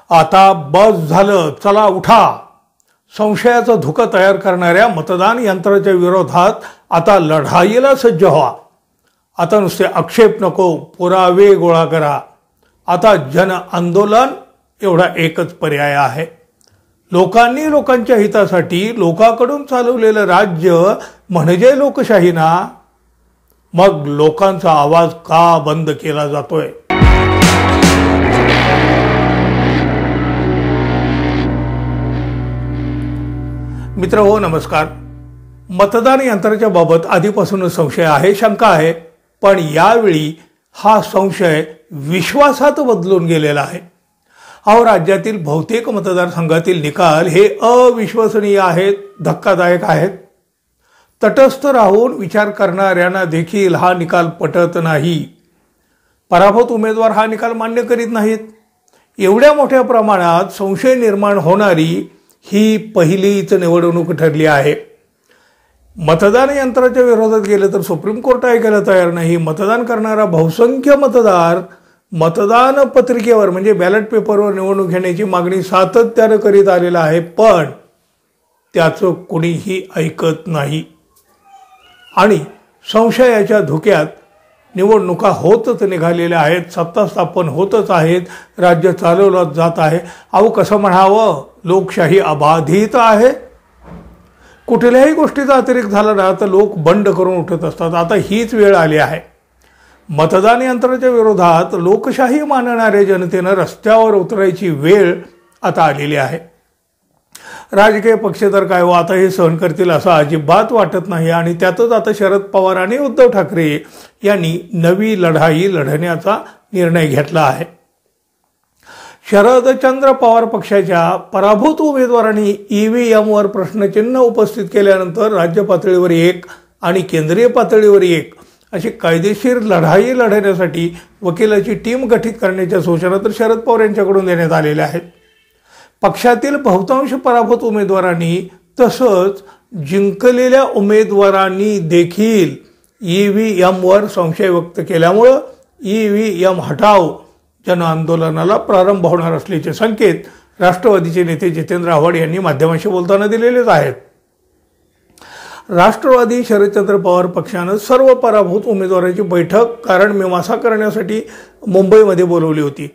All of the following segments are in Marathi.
आता बस झालं, चला उठा. संशयाचं धुकं तयार करणाऱ्या मतदान यंत्राच्या विरोधात आता लढाईला सज्ज व्हा. आता नुसते आक्षेप नको, पुरावे गोळा करा. आता जन आंदोलन एवढा एकच पर्याय आहे. लोकांनी लोकांच्या हितासाठी लोकांकडून चालवलेलं राज्य म्हणजे लोकशाही ना. मग लोकांचा आवाज का बंद केला जातोय? मित्र हो, नमस्कार. मतदान यंत्राच्या बाबत आधीपासूनच संशय आहे, शंका आहे. पण यावेळी हा संशय विश्वासात बदलून गेलेला आहे. अहो, राज्यातील बहुतेक मतदारसंघातील निकाल हे अविश्वसनीय आहेत, धक्कादायक आहेत. तटस्थ राहून विचार करणाऱ्यांना देखील हा निकाल पटत नाही. पराभूत उमेदवार हा निकाल मान्य करीत नाहीत. एवढ्या मोठ्या प्रमाणात संशय निर्माण होणारी ही पहिलीच निवडणूक ठरली आहे. मतदान यंत्राच्या विरोधात गेलं तर सुप्रीम कोर्ट ऐकायला तयार नाही. मतदान करणारा बहुसंख्य मतदार मतदान पत्रिकेवर म्हणजे बॅलेट पेपरवर निवडणूक घेण्याची मागणी सातत्यानं करीत आलेला आहे, पण त्याचं कुणीही ऐकत नाही. आणि संशयाच्या धुक्यात निवडणुका होतच निघालेल्या आहेत, सत्ता स्थापन होतच आहेत, राज्य चालवलं जात आहे. अहो, कसं म्हणावं, लोकशाही अबाधित आहे. कुठल्याही गोष्टीचा अतिरेक झाला ना तर लोक बंड करून उठत असतात. आता हीच वेळ आली आहे. मतदान यंत्राच्या विरोधात लोकशाही मानणाऱ्या जनतेनं रस्त्यावर उतरायची वेळ आता आलेली आहे. राजकीय पक्ष तर काय हो, आता हे सहन करतील असं अजिबात वाटत नाही. आणि त्यातच आता शरद पवार आणि उद्धव ठाकरे यांनी नवी लढाई लढण्याचा निर्णय घेतला आहे. शरदचंद्र पवार पक्षाच्या पराभूत उमेदवारांनी ईव्हीएमवर प्रश्नचिन्ह उपस्थित केल्यानंतर राज्य पातळीवर एक आणि केंद्रीय पातळीवर एक अशी कायदेशीर लढाई लढण्यासाठी वकिलाची टीम गठीत करण्याच्या सूचना तर शरद पवार यांच्याकडून देण्यात आलेल्या आहेत. पक्षातील बहुतांश पराभूत उमेदवारांनी तसंच जिंकलेल्या उमेदवारांनी देखील ईव्हीएमवर संशय व्यक्त केल्यामुळं ईव्हीएम हटाव जन आंदोलनाला प्रारंभ होणार असल्याचे संकेत राष्ट्रवादीचे नेते जितेंद्र आव्हाड यांनी माध्यमांशी बोलताना दिलेलेच आहेत. राष्ट्रवादी शरदचंद्र पवार पक्षानं सर्व पराभूत उमेदवारांची बैठक कारण मीमांसा करण्यासाठी मुंबईमध्ये बोलवली होती.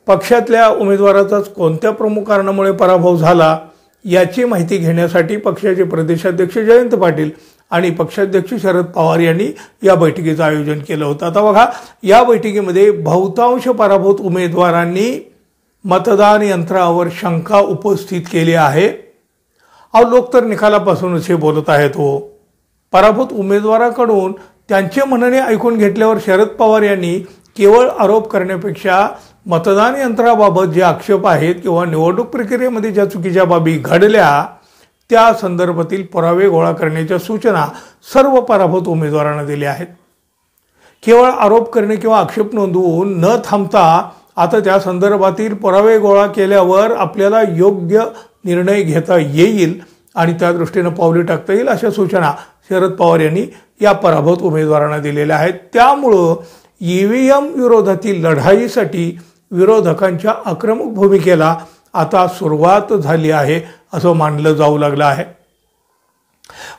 पक्षातल्या उमेदवाराचाच कोणत्या प्रमुख कारणामुळे पराभव झाला याची माहिती घेण्यासाठी पक्षाचे प्रदेशाध्यक्ष जयंत पाटील आणि पक्षाध्यक्ष शरद पवार यांनी या बैठकीचं आयोजन केलं होतं. आता बघा, या बैठकीमध्ये बहुतांश पराभूत उमेदवारांनी मतदान यंत्रावर शंका उपस्थित केली आहे. अहो, लोक तर निकालापासूनच हे बोलत आहेत हो. पराभूत उमेदवाराकडून त्यांचे म्हणणे ऐकून घेतल्यावर शरद पवार यांनी केवळ आरोप करण्यापेक्षा मतदान यंत्राबाबत जे आक्षेप आहेत किंवा निवडणूक प्रक्रियेमध्ये ज्या चुकीच्या बाबी घडल्या त्या संदर्भातील पुरावे गोळा करण्याच्या सूचना सर्व पराभूत उमेदवारांना दिल्या आहेत. केवळ आरोप करणे किंवा आक्षेप नोंदवून न थांबता आता त्या संदर्भातील पुरावे गोळा केल्यावर आपल्याला योग्य निर्णय घेता येईल आणि त्या दृष्टीनं पावले टाकता येईल अशा सूचना शरद पवार यांनी या पराभूत उमेदवारांना दिलेल्या आहेत. त्यामुळं ईव्हीएम विरोधातील लढाईसाठी विरोधकांच्या आक्रमक भूमिकेला आता सुरुवात झाली आहे असं मानलं जाऊ लागलं आहे.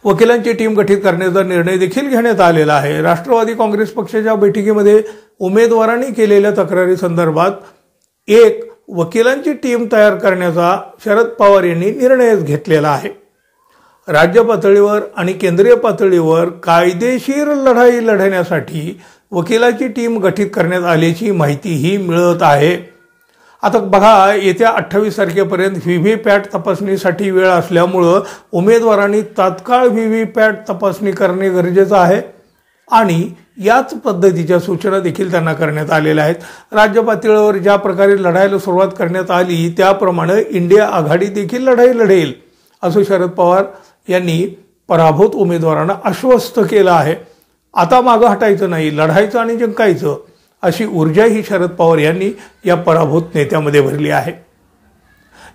वकिलांची टीम गठीत करण्याचा निर्णय देखील घेण्यात आलेला आहे. राष्ट्रवादी काँग्रेस पक्षाच्या बैठकीमध्ये उमेदवारांनी केलेल्या तक्रारी संदर्भात एक वकिलांची टीम तयार करण्याचा शरद पवार यांनी निर्णयच घेतलेला आहे. राज्य पातळीवर आणि केंद्रीय पातळीवर कायदेशीर लढाई लढण्यासाठी वकिलाची टीम गठीत करण्यात आल्याची माहितीही मिळत आहे. आता बघा, येत्या 28 तारखेपर्यंत व्हीव्हीपॅट तपासणीसाठी वेळ असल्यामुळं उमेदवारांनी तात्काळ व्हीव्हीपॅट तपासणी करणे गरजेचं आहे आणि याच पद्धतीच्या सूचना देखील त्यांना करण्यात आलेल्या आहेत. राज्य पातळीवर ज्या प्रकारे लढायला सुरुवात करण्यात आली त्याप्रमाणे इंडिया आघाडी देखील लढाई लढेल असं शरद पवार यांनी पराभूत उमेदवारांना आश्वस्त केलं आहे. आता मागं हटायचं नाही, लढायचं आणि जिंकायचं अशी ऊर्जा ही शरद पवार यांनी या पराभूत नेत्यामध्ये भरली आहे.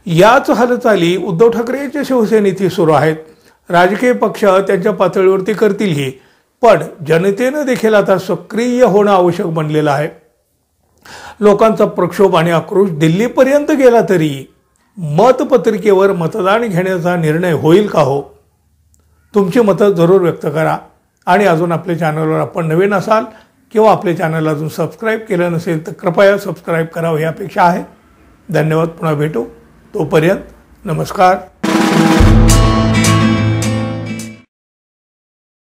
याच हालचाली उद्धव ठाकरे यांच्या शिवसेनेतही सुरू आहेत. राजकीय पक्ष त्यांच्या पातळीवरती करतीलही, पण जनतेनं देखील आता सक्रिय होणं आवश्यक बनलेलं आहे. लोकांचा प्रक्षोभ आणि आक्रोश दिल्लीपर्यंत गेला तरी मतपत्रिकेवर मतदान घेण्याचा निर्णय होईल का हो? तुमची मतं जरूर व्यक्त करा. आणि अजून आपल्या चॅनलवर आपण नवीन असाल किंवा आपले चॅनल अजून सबस्क्राईब केलं नसेल तर कृपया सबस्क्राईब करावं ही अपेक्षा आहे. धन्यवाद. पुन्हा भेटू. तोपर्यंत नमस्कार.